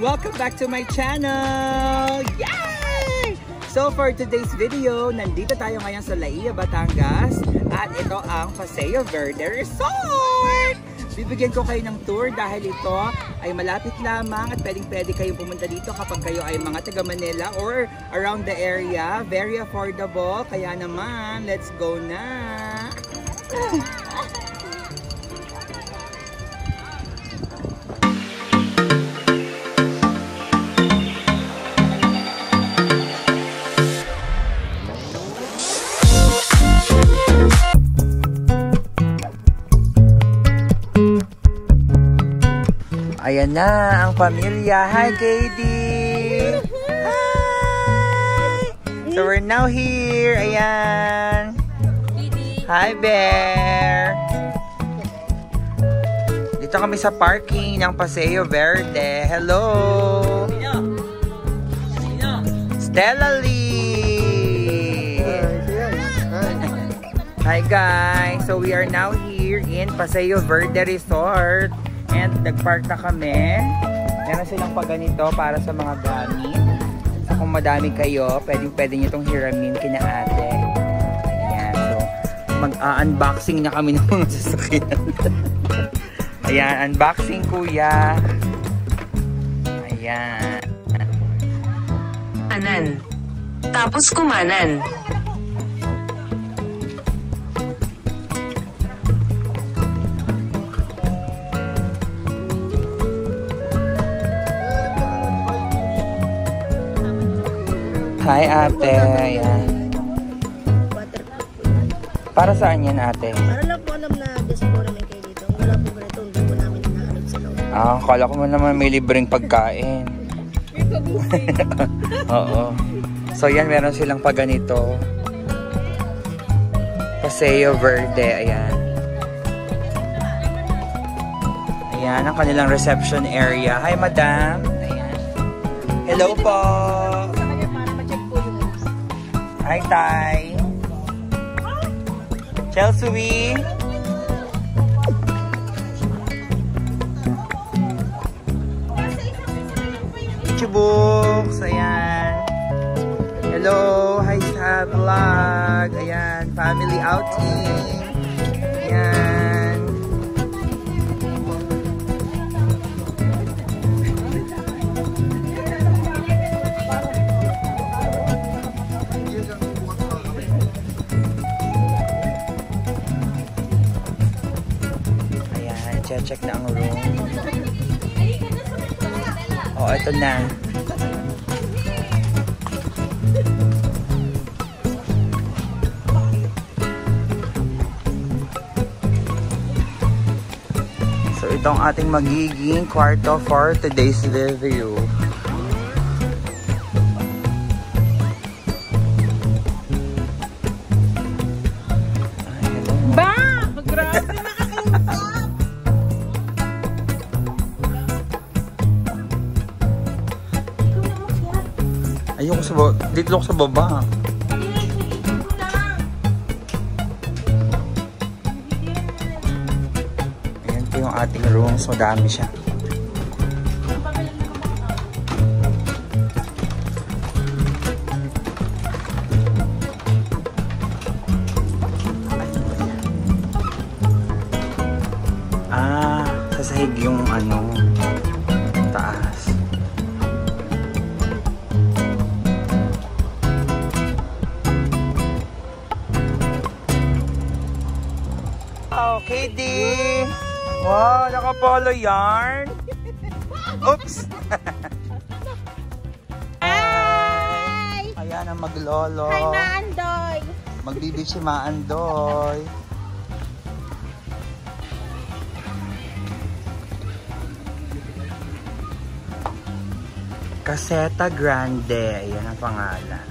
Welcome back to my channel! Yay! So for today's video, nandito tayo ngayon sa Laia, Batangas at ito ang Paseo Verde Resort! Bibigyan ko kayo ng tour dahil ito ay malapit lamang at pwede kayong pumunta dito kapag kayo ay mga taga Manila or around the area. Very affordable, kaya naman, let's go na! Ayan na ang pamilya. Hi, Katie! Hi! So we're now here. Ayan. Hi, Bear! Dito kami sa parking ng Paseo Verde. Hello! Stella Lee! Hi, guys! So we are now here in Paseo Verde Resort. And nag-park na kami. Meron silang paganito para sa mga gamit. So kung madami kayo, pwede nyo itong hiramin kina ate. Ayan. So mag-unboxing na kami ng mga sasakyan. Ayan, unboxing kuya. Ayan. Anan. Tapos kumanan. Hi ate, ayan. Para saan yan ate? Para lang po alam na dispo namin kayo dito. Wala po ganito, hindi po namin inaalog sa loob. Ah, kala ko naman may libreng pagkain. Oo. So yan, meron silang paganito. Paseo Verde, ayan. Ayan, ang kanilang reception area. Hi madam. Ayan. Hello po. Hi, Tay. Chelsea. Chibooks. Ayan. Hello. Hi, sa vlog. Ayan. Family outing. Ayan. Check na ang room. Oh, ito na. So, itong ating magiging kwarto for today's review. Ayoko sa baba. Dito ako sa baba. Ayan po yung ating room. So dami siya. sahig yung ano, taas. Okay, D. Wow, nakapolo yarn. Oops. Hi! Ayan ang maglolo. Hi, Maandoy! Magbibig si Maandoy. Caseta Grande. Ayan ang pangalan.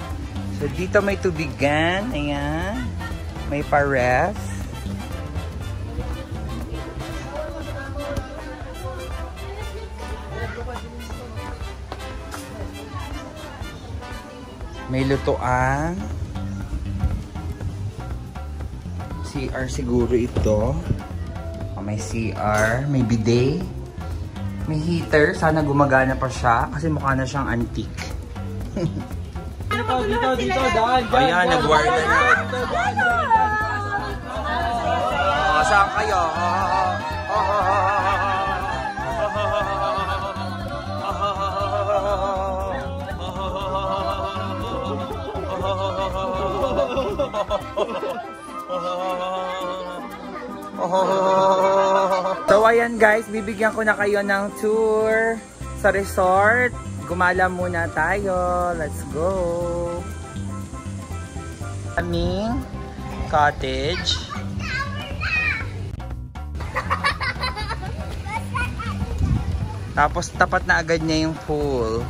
So, dito may tubigan. Ayan. May pares. May lutuan. CR siguro ito. May CR. May bidet. May heater. Sana gumagana pa siya. Kasi mukha na siyang antique. Dito, daan. Ayan, nag-warda na. Saan kayo? So ayan guys, bibigyan ko na kayo ng tour sa resort. Gumala muna tayo. Let's go. Aming cottage. Tapos tapat na agad niya yung pool.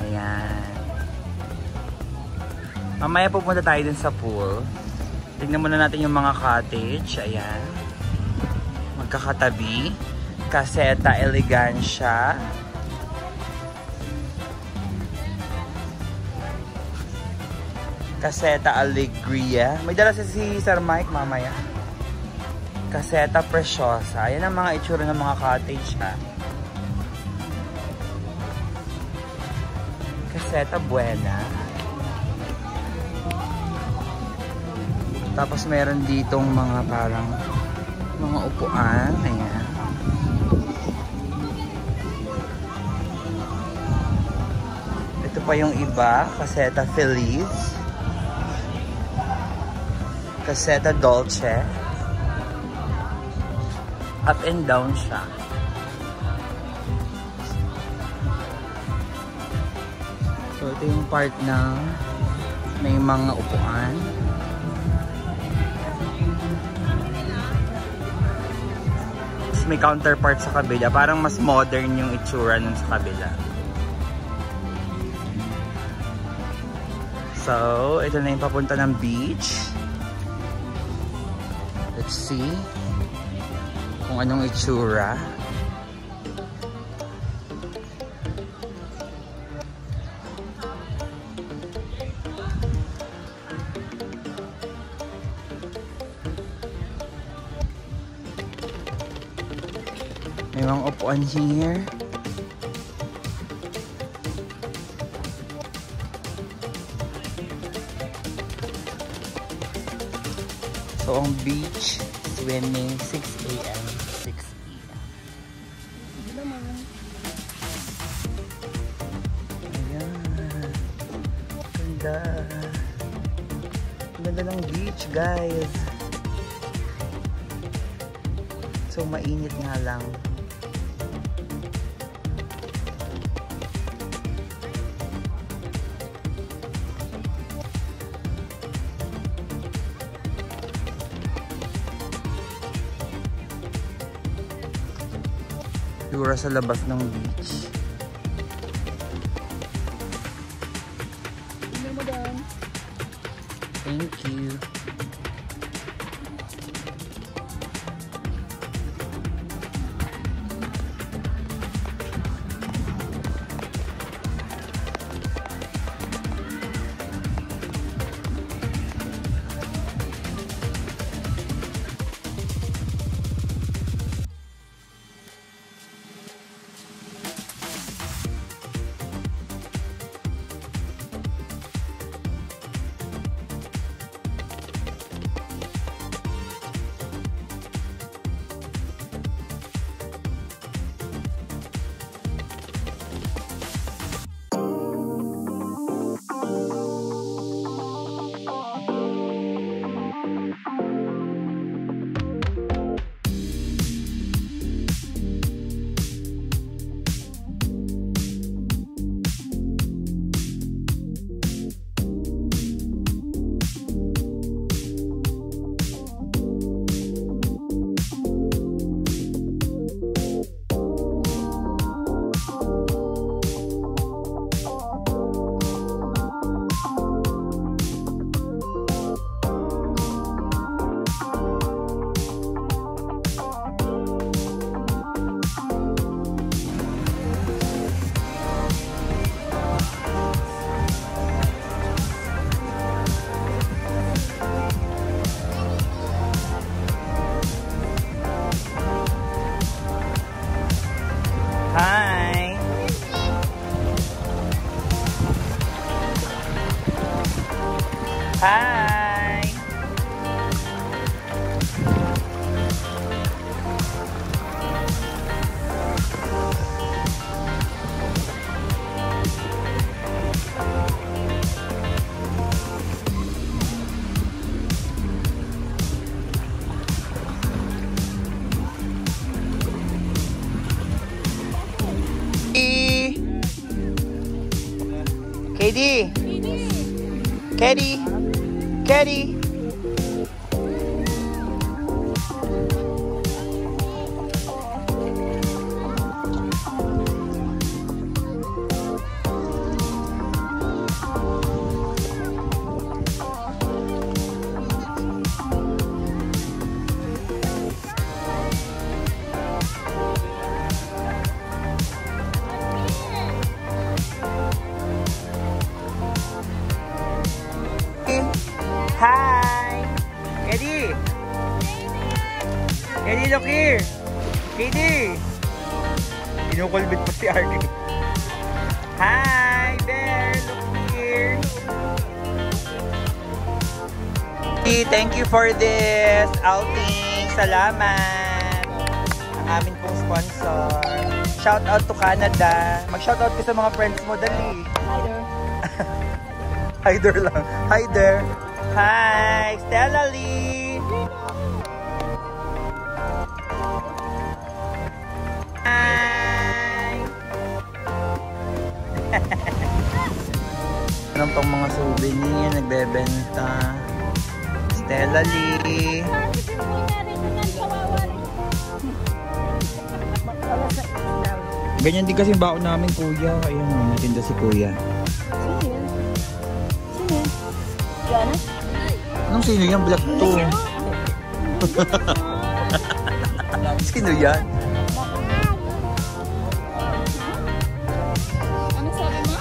Ayan. Mamaya pupunta tayo dun sa pool. Tignan muna natin yung mga cottage. Ayan. Magkakatabi. Caseta Elegancia. Caseta Alegria. May dala si Sir Mike mamaya. Caseta Preciosa. Ayan ang mga itsura ng mga cottage ha. Caseta Buena. Tapos meron ditong mga parang mga upuan. Ayan. Ito pa yung iba. Caseta Feliz. Caseta Dolce. Up and down siya. So ito yung part na may mga upuan. May counterpart sa kabila. Parang mas modern yung itsura nun sa kabila. So, ito na yung papunta ng beach. Let's see kung anong itsura. May mga upuan here. So, ang beach, swimming, 6 a.m. 6 p.m. Ayan. Ganda. Ganda ng beach, guys. So, mainit nga lang. Siguro sa labas ng beach. Thank you. KD! KD! KD! Hi! Eddie! Eddie, look here! Eddie! Kinukulbit pa si Arky. Hi, Bear! Look here! Eddie, thank you for this outing. Salamat! Ang amin pong sponsor. Shout out to Canada. Mag-shout out ka sa mga friends mo, dali. Hi there lang. Hi there. Hi, Stella Lee. Hi. Anong tong mga souvenir nagbebenta? Stella Lee. Ganyan din kasi baon namin, kuya. Ayun, matinda si kuya. Yana? Anong sino yan? Vlog to. Sino yan? Ano sabi mo?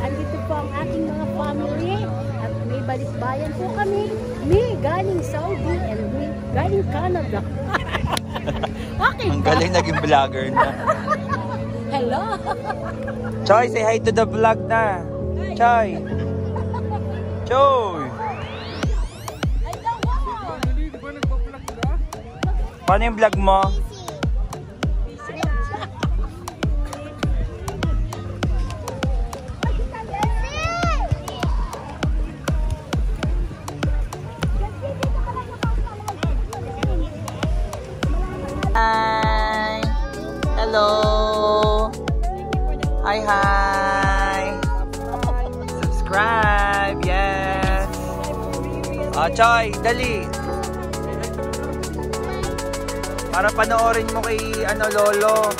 Andito po ang ating mga family at may balisbayan po kami. May galing Saudi and may galing Canada. Okay. Ang galing naging vlogger na. Hello. Choy, say hi to the vlog na. Choy. Choy. Paano yung vlog mo? Hi. Hello. Hi, hi. Subscribe, yes. Oh, Choy, dali. Para panoorin mo kay Lolo.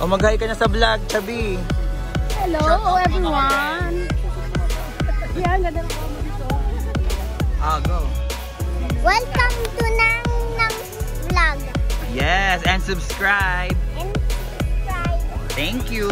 O mag-hi ka na sa vlog, Chabi. Hello everyone. Yan, ganda na ako dito. Go. Welcome to Nang Vlog. Yes, and subscribe. And subscribe. Thank you.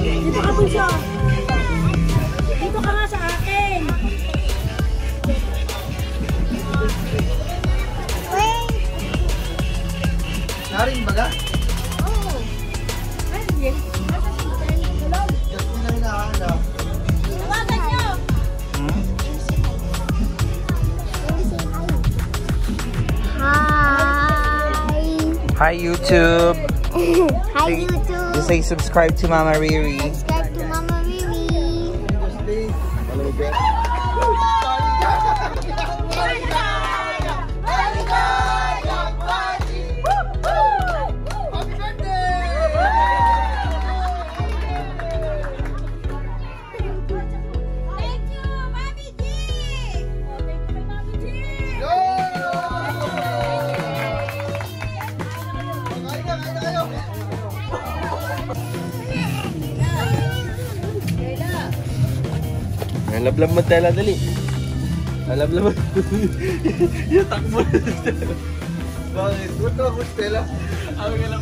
Dito ka bunso. Dito ka nga sa akin. Narin baga? Oo. Pwede. Tawagan nyo. Hi. Hi, YouTube. Hi, YouTube. You say subscribe to Mama Riri. Subscribe to Mama Riri. Lablab mo Stella, dali. Lablab mo. Yung takbo. Bakit? Huwag ka Stella. Ako ka lang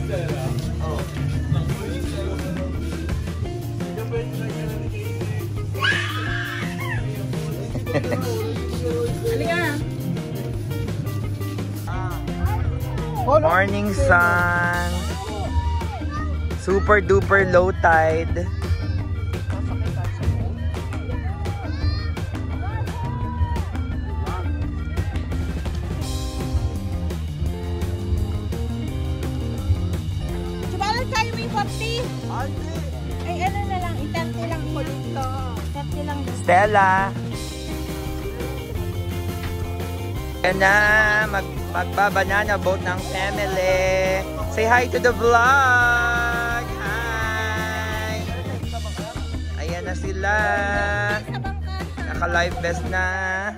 Stella. Oo. Morning sun. Super duper low tide. Subalan tayo may 40. Ay, ano na lang, 30 lang dito. 30 lang dito. Stella. Yan na, magbabanana boat ng family. Say hi to the vlog. Hi. Ayan na sila. Naka-live vest na.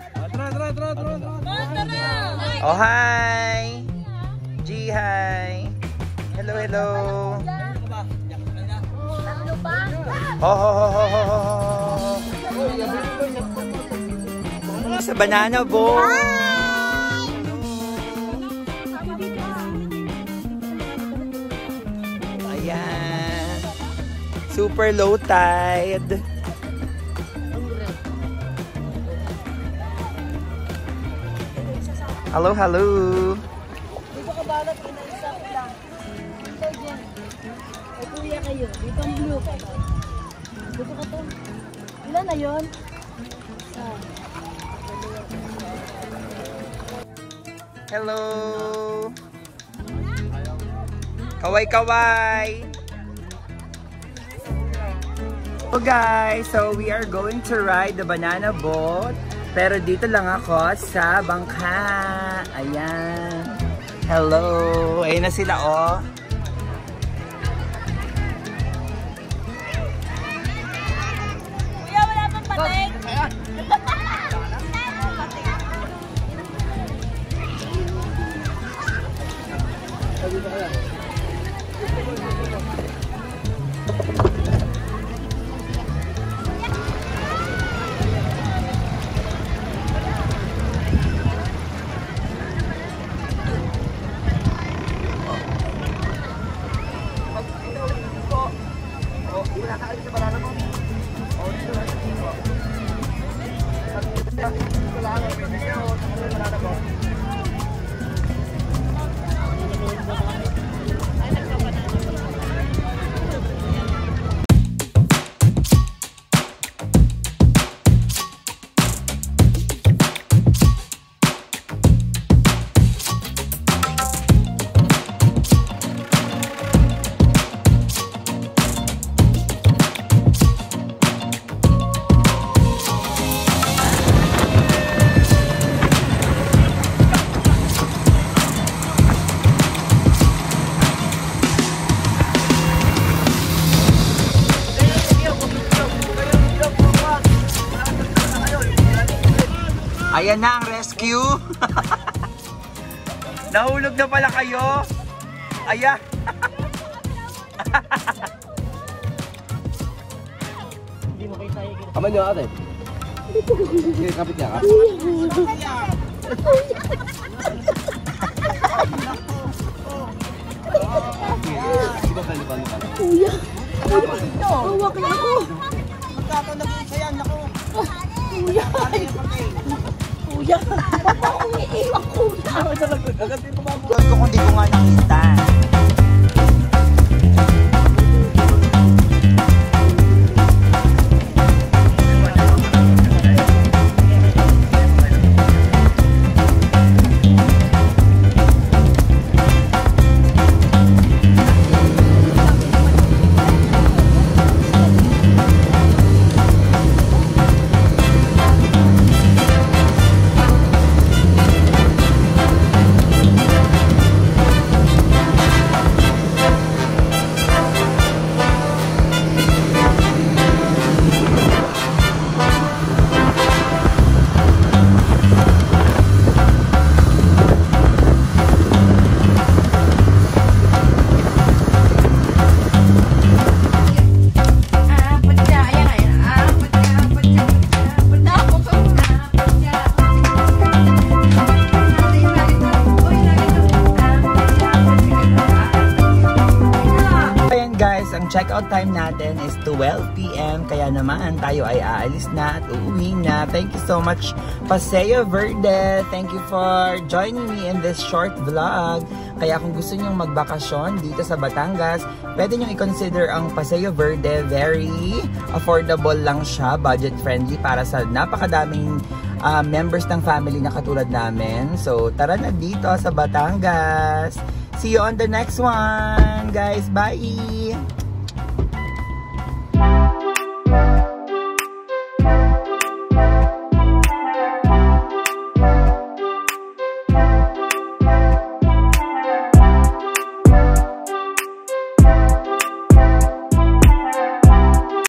Oh, hi. G, hi. Hello, hello. Ho, ho, ho, ho, ho, ho. Sa banana boat. Ayan. Super low tide. Hello, hello. Dito ka balat, isa lang. Dito dyan. Ay, kuya kayo. Dito ang blue. Dito ka to. Ilan na yun? Hello. Kaway kaway. So guys, so we are going to ride the banana boat. Pero dito lang ako sa bangka. Ayan. Hello. Ayun na sila oh. Kuya, wala pang pating. Ayan na ang rescue. Nahulog na pala kayo. Ayan. Kaman niyo ate. Sige, kapit niya ka. Kuya. Huwag na ako. Magkakalagay sayang ako. Kuya. Kuya. Ba't ako umiiwag, kuya? Gusto ko hindi ko nga nakita. check-out time natin is 12 p.m. Kaya naman tayo ay aalis na at uuwi na. Thank you so much, Paseo Verde. Thank you for joining me in this short vlog. Kaya kung gusto nyong magbakasyon dito sa Batangas, pwede nyong i-consider ang Paseo Verde. Very affordable lang siya, budget friendly para sa napakadaming members ng family na katulad namin. So tara na dito sa Batangas. See you on the next one, guys. Bye!